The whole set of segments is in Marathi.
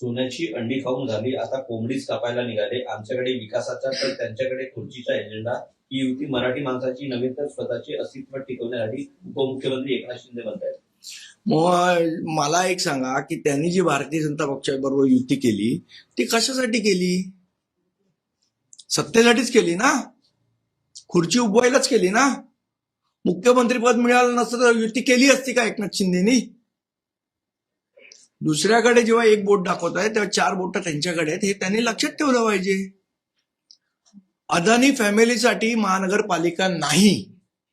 सोन्याची अंडी खाऊन झाली, आता कोंबडीच कापायला निघाले. आमच्याकडे विकासाचा तर त्यांच्याकडे खुर्चीचा एजेंडा. ही युती मराठी माणसाची नव्हे तर स्वतःचे अस्तित्व टिकवण्यासाठी उपमुख्यमंत्री एकनाथ शिंदे म्हणतायत. मग मला एक सांगा की त्यांनी जी भारतीय जनता पक्षाबरोबर युती केली ती कशासाठी केली? सत्तेसाठीच केली ना, खुर्ची उभवायलाच केली ना. मुख्यमंत्रीपद मिळालं नसतं तर युती केली असती का एकनाथ शिंदेनी? दुसऱ्याकडे जेव्हा एक बोट दाखवत आहे तेव्हा 4 बोट त्यांच्याकडे आहेत, हे त्यांनी लक्षात ठेवलं पाहिजे. अदानी फॅमिलीसाठी महानगरपालिका नाही,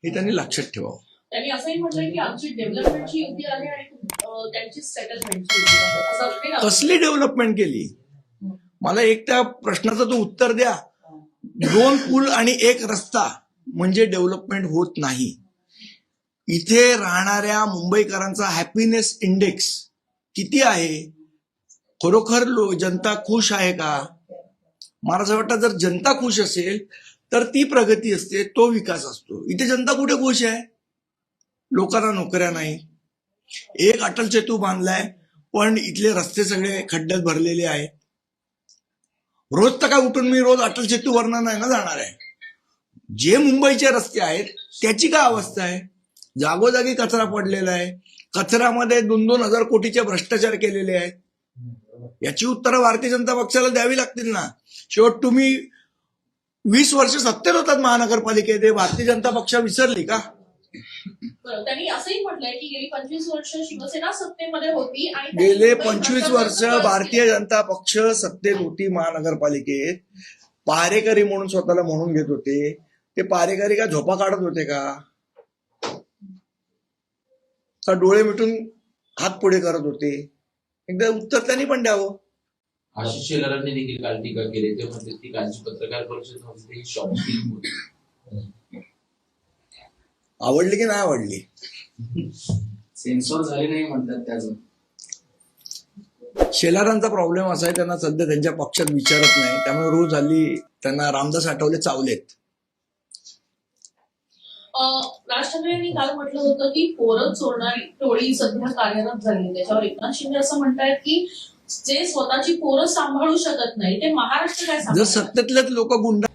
हे त्यांनी लक्षात ठेवावं. त्यांनी असंही म्हटलंय की आमची डेव्हलपमेंटची युती आहे आणि त्यांची सेटलमेंटची युती. कसली डेव्हलपमेंट केली? मला एक त्या प्रश्नाचं तो उत्तर द्या. 2 पूल आणि 1 रस्ता म्हणजे डेव्हलपमेंट होत नाही. इथे राहणाऱ्या मुंबईकरांचा हॅपीनेस इंडेक्स किती आहे? खरोखर जनता खुश आहे का? मला असं वाटतं जर जनता खुश असेल तर ती प्रगती असते, तो विकास असतो. इथे जनता कुठे खुश आहे? लोकांना नोकऱ्या नाही. एक अटल सेतू बांधलाय पण इथले रस्ते सगळे खड्ड्यात भरलेले आहेत. रोज तर काय उठून मी रोज अटल सेतू वरनं नाही ना जाणार आहे. जे मुंबईचे रस्ते आहेत त्याची काय अवस्था आहे? जागोजागी कचरा पडलेला आहे. कचऱ्यामध्ये 2-2 हजार कोटीचे भ्रष्टाचार केलेले आहेत. याची उत्तरं भारतीय जनता पक्षाला द्यावी लागतील ना. शेवट तुम्ही 20 वर्ष सत्तेत होतात महानगरपालिकेत, भारतीय जनता पक्ष विसरली का? त्यांनी असंही म्हटलंय की गेली 25 वर्ष शिवसेना सत्तेमध्ये होती आणि गेले 25 वर्ष भारतीय जनता पक्ष सत्तेत होती महानगरपालिकेत. पहारेकरी म्हणून स्वतःला म्हणून घेत होते. ते पहारेकरी का झोपा काढत होते का डोळे मिटून हात पुढे करत होते? एकदा उत्तर त्यांनी पण द्यावं. आशिष शेलारांनी देखील काल टीका केली. ते म्हणते ती कालची पत्रकार परिषद होती शॉकिंग होती. आवडली की नाही आवडली? सेन्सॉर झाले नाही म्हणतात त्याचं. शेलारांचा प्रॉब्लेम असा आहे, त्यांना सध्या त्यांच्या पक्षात विचारत नाही, त्यामुळे रोज हल्ली त्यांना रामदास आठवले चावलेत. राज ठाकरे यांनी काल म्हटलं होतं की पोरं चोरणारी टोळी सध्या कार्यरत झाली. त्याच्यावर एकनाथ शिंदे असं म्हणतायत की जे स्वतःची पोरं सांभाळू शकत नाही ते महाराष्ट्र काय जर सांभाळणार? सत्तेतलेच लोक गुंड